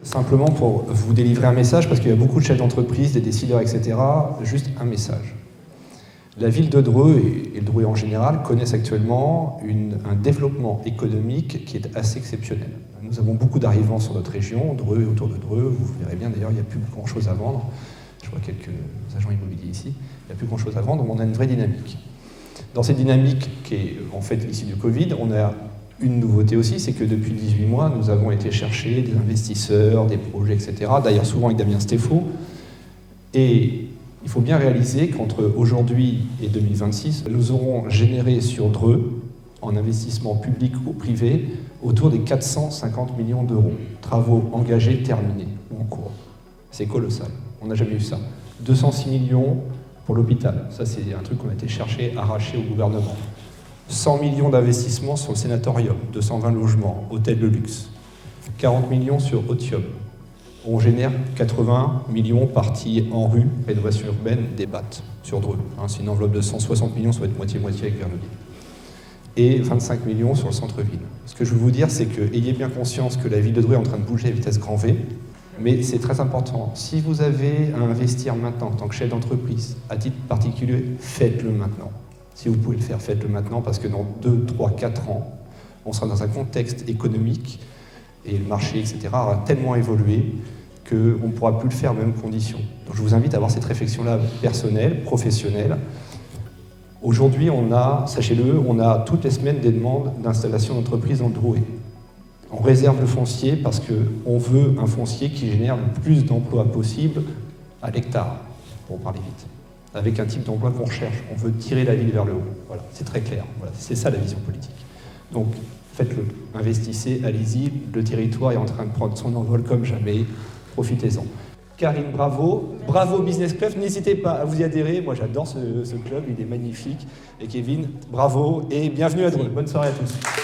Simplement pour vous délivrer un message, parce qu'il y a beaucoup de chefs d'entreprise, des décideurs, etc. Juste un message. La ville de Dreux, et le Dreux en général, connaissent actuellement un développement économique qui est assez exceptionnel. Nous avons beaucoup d'arrivants sur notre région, Dreux et autour de Dreux. Vous verrez bien d'ailleurs, il n'y a plus grand-chose à vendre. Je vois quelques agents immobiliers ici. Il n'y a plus grand-chose à vendre, mais on a une vraie dynamique. Dans cette dynamique qui est en fait issue du Covid, on a une nouveauté aussi, c'est que depuis 18 mois, nous avons été chercher des investisseurs, des projets, etc. D'ailleurs, souvent avec Damien Stéphaux. Et il faut bien réaliser qu'entre aujourd'hui et 2026, nous aurons généré sur Dreux, en investissement public ou privé, autour des 450 millions d'euros. Travaux engagés, terminés ou en cours. C'est colossal. On n'a jamais eu ça. 206 millions pour l'hôpital. Ça, c'est un truc qu'on a été chercher, arraché au gouvernement. 100 millions d'investissements sur le sénatorium, 220 logements, hôtel de luxe. 40 millions sur Otium. On génère 80 millions partis en rue, rénovation urbaine, des BAT sur Dreux. C'est une enveloppe de 160 millions, ça va être moitié-moitié avec Vernouillet. Et 25 millions sur le centre-ville. Ce que je veux vous dire, c'est que ayez bien conscience que la ville de Dreux est en train de bouger à vitesse grand V, mais c'est très important. Si vous avez à investir maintenant en tant que chef d'entreprise, à titre particulier, faites-le maintenant. Si vous pouvez le faire, faites-le maintenant, parce que dans 2, 3, 4 ans, on sera dans un contexte économique, et le marché, etc., aura tellement évolué qu'on ne pourra plus le faire aux mêmes conditions. Donc je vous invite à avoir cette réflexion-là personnelle, professionnelle. Aujourd'hui, sachez-le, on a toutes les semaines des demandes d'installation d'entreprises dans le Drouet. On réserve le foncier parce qu'on veut un foncier qui génère le plus d'emplois possible à l'hectare, pour parler vite, avec un type d'emploi qu'on recherche. On veut tirer la ville vers le haut. Voilà, c'est très clair. Voilà, c'est ça la vision politique. Donc, faites-le, investissez, allez-y. Le territoire est en train de prendre son envol comme jamais. Profitez-en. Karine, bravo. Bravo Business Club. N'hésitez pas à vous y adhérer. Moi, j'adore ce club. Il est magnifique. Et Kevin, bravo et bienvenue à Dreux. Bonne soirée à tous.